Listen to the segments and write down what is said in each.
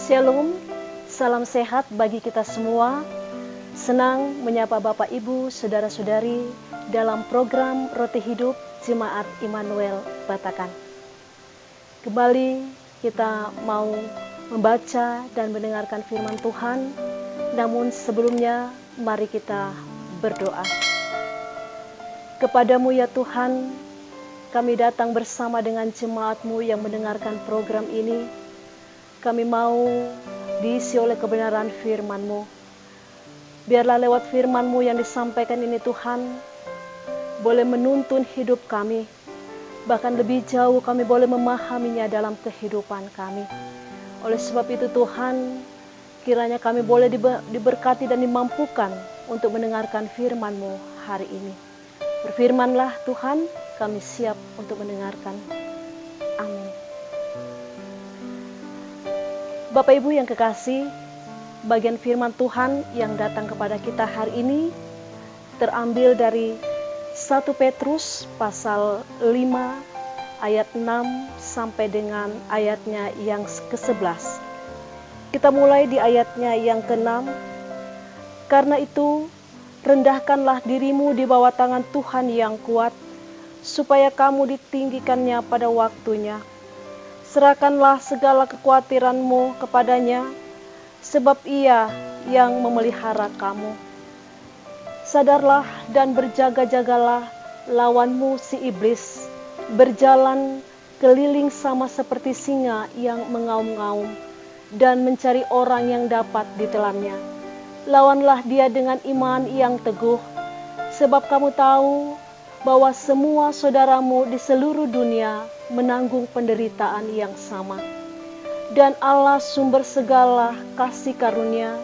Shalom, salam sehat bagi kita semua. Senang menyapa Bapak Ibu, Saudara-saudari dalam program Roti Hidup Jemaat Immanuel Batakan. Kembali kita mau membaca dan mendengarkan firman Tuhan. Namun sebelumnya mari kita berdoa. Kepadamu ya Tuhan, kami datang bersama dengan jemaat-Mu yang mendengarkan program ini. Kami mau diisi oleh kebenaran firman-Mu. Biarlah lewat firman-Mu yang disampaikan ini Tuhan, boleh menuntun hidup kami. Bahkan lebih jauh kami boleh memahaminya dalam kehidupan kami. Oleh sebab itu Tuhan, kiranya kami boleh diberkati dan dimampukan untuk mendengarkan firman-Mu hari ini. Berfirmanlah Tuhan, kami siap untuk mendengarkan. Amin. Bapak Ibu yang kekasih, bagian firman Tuhan yang datang kepada kita hari ini terambil dari 1 Petrus pasal 5 ayat 6 sampai dengan ayatnya yang ke-11. Kita mulai di ayatnya yang ke-6. Karena itu, rendahkanlah dirimu di bawah tangan Tuhan yang kuat, supaya kamu ditinggikannya pada waktunya. Serahkanlah segala kekhawatiranmu kepadanya, sebab Ia yang memelihara kamu. Sadarlah dan berjaga-jagalah, lawanmu si iblis berjalan keliling sama seperti singa yang mengaum-ngaum dan mencari orang yang dapat ditelannya. Lawanlah dia dengan iman yang teguh, sebab kamu tahu bahwa semua saudaramu di seluruh dunia menanggung penderitaan yang sama. Dan Allah sumber segala kasih karunia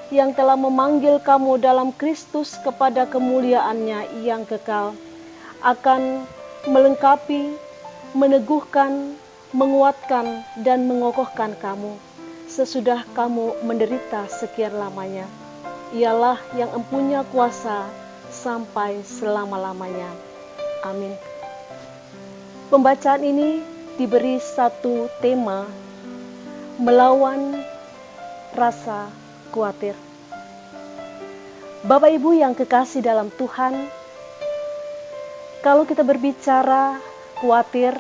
yang telah memanggil kamu dalam Kristus kepada kemuliaannya yang kekal, akan melengkapi, meneguhkan, menguatkan, dan mengokohkan kamu sesudah kamu menderita sekian lamanya. Ialah yang empunya kuasa sampai selama-lamanya. Amin. Pembacaan ini diberi satu tema, melawan rasa khawatir. Bapak Ibu yang kekasih dalam Tuhan, kalau kita berbicara khawatir,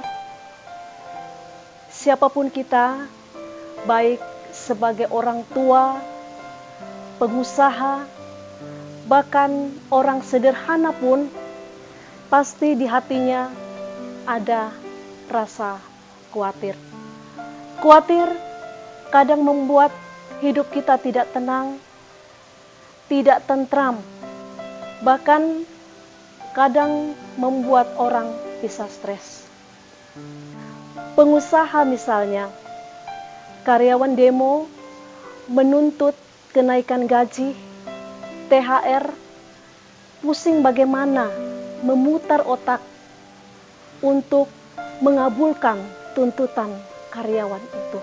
siapapun kita, baik sebagai orang tua, pengusaha, bahkan orang sederhana pun, pasti di hatinya ada rasa khawatir. Khawatir kadang membuat hidup kita tidak tenang, tidak tentram, bahkan kadang membuat orang bisa stres. Pengusaha misalnya, karyawan demo menuntut kenaikan gaji, THR, pusing bagaimana memutar otak untuk mengabulkan tuntutan karyawan itu.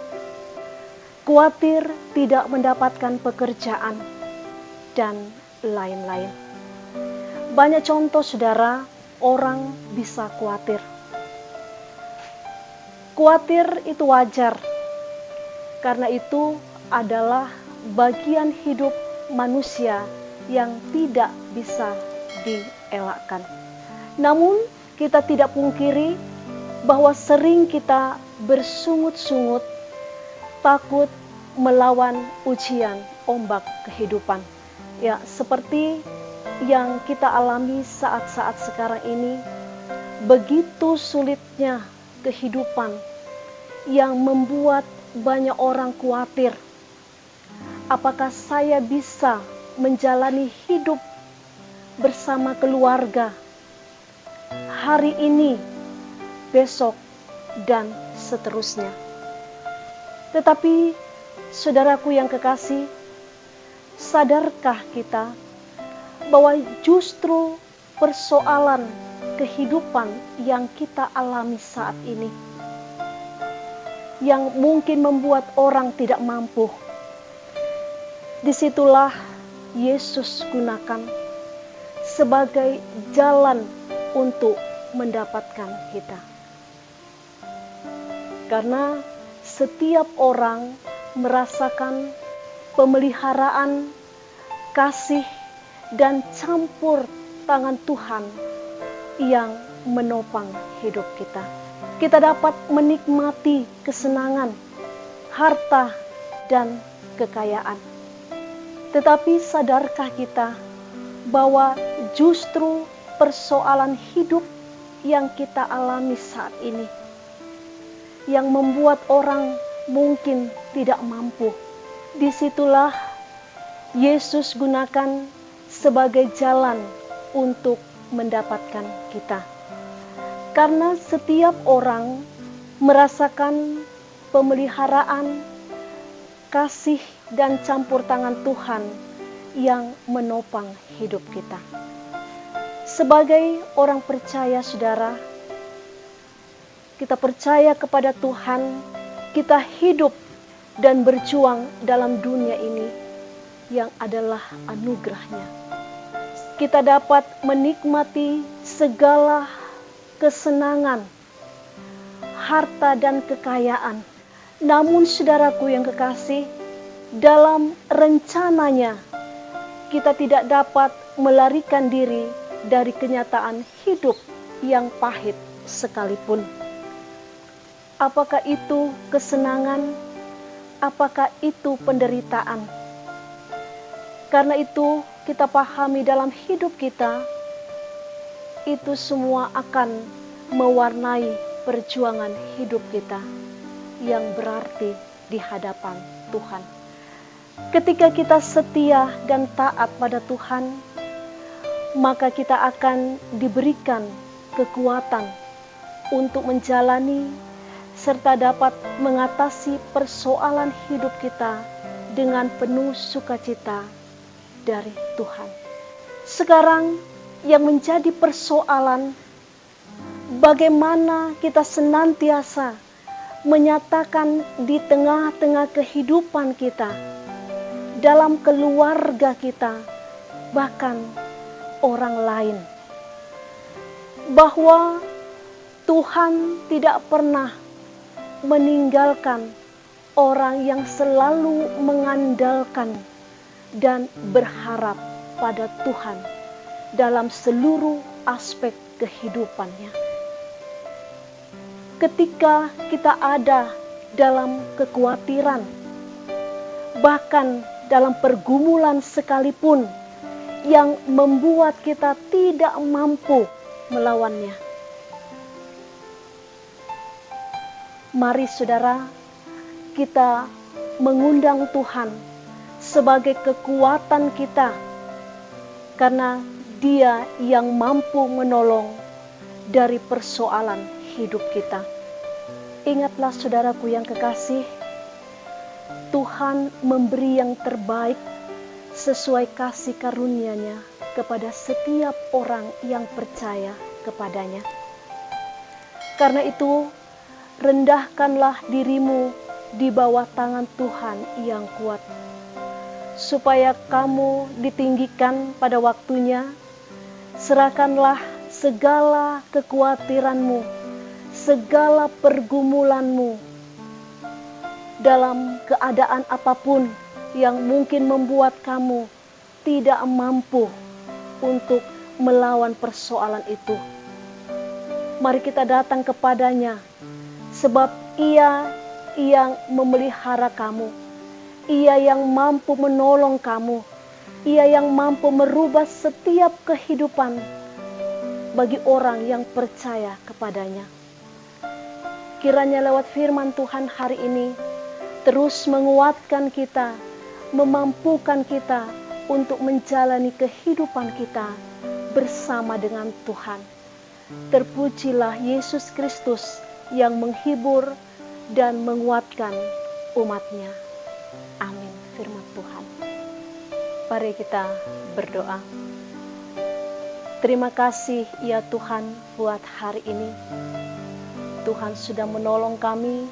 Khawatir tidak mendapatkan pekerjaan, dan lain-lain. Banyak contoh saudara, orang bisa khawatir. Khawatir itu wajar, karena itu adalah bagian hidup manusia yang tidak bisa dielakkan. Namun kita tidak pungkiri bahwa sering kita bersungut-sungut, takut melawan ujian ombak kehidupan. Ya, seperti yang kita alami saat-saat sekarang ini, begitu sulitnya kehidupan yang membuat banyak orang khawatir. Apakah saya bisa menjalani hidup bersama keluarga hari ini, besok, dan seterusnya? Tetapi saudaraku yang kekasih, sadarkah kita bahwa justru persoalan kehidupan yang kita alami saat ini, yang mungkin membuat orang tidak mampu, disitulah Yesus gunakan sebagai jalan untuk mendapatkan kita. Karena setiap orang merasakan pemeliharaan, kasih, dan campur tangan Tuhan yang menopang hidup kita. Kita dapat menikmati kesenangan, harta, dan kekayaan. Tetapi sadarkah kita bahwa justru persoalan hidup yang kita alami saat ini yang membuat orang mungkin tidak mampu? Disitulah Yesus gunakan sebagai jalan untuk mendapatkan kita. Karena setiap orang merasakan pemeliharaan, kasih, dan campur tangan Tuhan yang menopang hidup kita. Sebagai orang percaya, saudara, kita percaya kepada Tuhan, kita hidup dan berjuang dalam dunia ini yang adalah anugerah-Nya. Kita dapat menikmati segala kesenangan, harta, dan kekayaan. Namun saudaraku yang kekasih, dalam rencananya kita tidak dapat melarikan diri dari kenyataan hidup yang pahit sekalipun. Apakah itu kesenangan? Apakah itu penderitaan? Karena itu kita pahami dalam hidup kita, itu semua akan mewarnai perjuangan hidup kita yang berarti di hadapan Tuhan. Ketika kita setia dan taat pada Tuhan, maka kita akan diberikan kekuatan untuk menjalani serta dapat mengatasi persoalan hidup kita dengan penuh sukacita dari Tuhan. Sekarang yang menjadi persoalan, bagaimana kita senantiasa menyatakan di tengah-tengah kehidupan kita, dalam keluarga kita, bahkan orang lain, bahwa Tuhan tidak pernah meninggalkan orang yang selalu mengandalkan dan berharap pada Tuhan dalam seluruh aspek kehidupannya. Ketika kita ada dalam kekhawatiran, bahkan dalam pergumulan sekalipun yang membuat kita tidak mampu melawannya, mari saudara, kita mengundang Tuhan sebagai kekuatan kita, karena Dia yang mampu menolong dari persoalan hidup kita. Ingatlah saudaraku yang kekasih, Tuhan memberi yang terbaik sesuai kasih karunia-Nya kepada setiap orang yang percaya kepadanya. Karena itu, rendahkanlah dirimu di bawah tangan Tuhan yang kuat, supaya kamu ditinggikan pada waktunya. Serahkanlah segala kekhawatiranmu, segala pergumulanmu dalam keadaan apapun yang mungkin membuat kamu tidak mampu untuk melawan persoalan itu. Mari kita datang kepadanya, sebab Ia yang memelihara kamu, Ia yang mampu menolong kamu, Ia yang mampu merubah setiap kehidupan bagi orang yang percaya kepadanya. Kiranya lewat firman Tuhan hari ini terus menguatkan kita, memampukan kita untuk menjalani kehidupan kita bersama dengan Tuhan. Terpujilah Yesus Kristus yang menghibur dan menguatkan umat-Nya. Amin. Firman Tuhan. Mari kita berdoa. Terima kasih ya Tuhan buat hari ini. Tuhan sudah menolong kami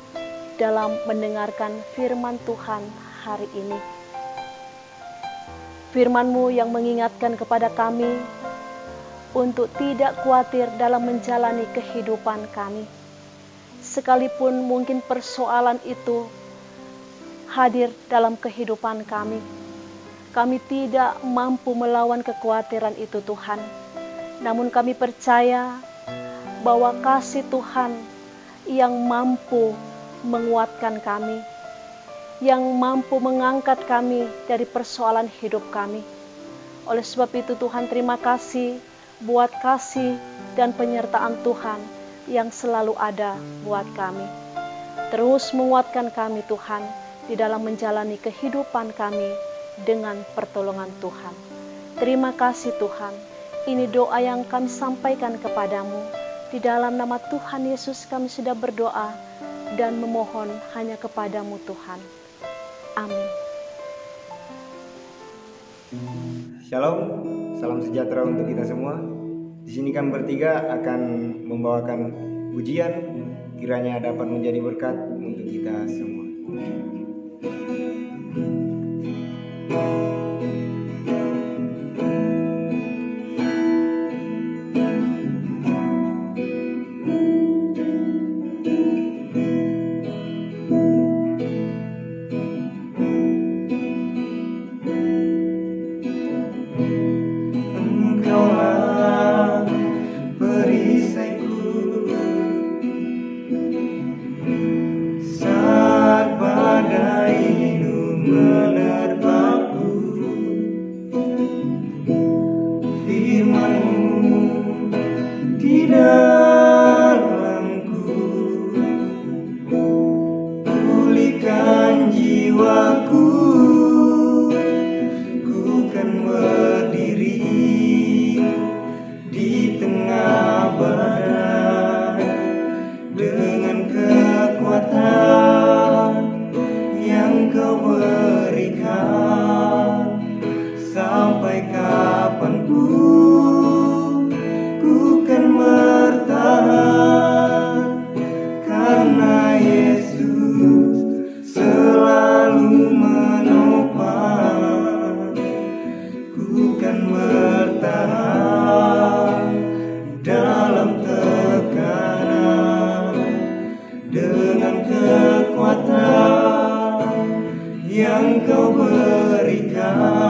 dalam mendengarkan firman Tuhan hari ini. Firman-Mu yang mengingatkan kepada kami untuk tidak khawatir dalam menjalani kehidupan kami. Sekalipun mungkin persoalan itu hadir dalam kehidupan kami. Kami tidak mampu melawan kekhawatiran itu Tuhan. Namun kami percaya bahwa kasih Tuhan yang mampu menguatkan kami, yang mampu mengangkat kami dari persoalan hidup kami. Oleh sebab itu Tuhan, terima kasih buat kasih dan penyertaan Tuhan yang selalu ada buat kami. Terus menguatkan kami Tuhan di dalam menjalani kehidupan kami dengan pertolongan Tuhan. Terima kasih Tuhan. Ini doa yang kami sampaikan kepadamu. Di dalam nama Tuhan Yesus kami sudah berdoa dan memohon hanya kepadamu Tuhan. Amin. Shalom, salam sejahtera untuk kita semua. Di sini kami bertiga akan membawakan pujian, kiranya dapat menjadi berkat untuk kita semua. Engkaulah perisaiku saat badai hidup menerpaku. Firman-Mu di dalamku, pulihkan jiwaku. Ku kan berdiri di tengah badai dengan kekuatan yang Kau berikan. Sampai kapanpun ku kan bertahan, karena Yesus selalu menopang. Ku kan bertahan dalam tekanan dengan kekuatan yang Kau berikan.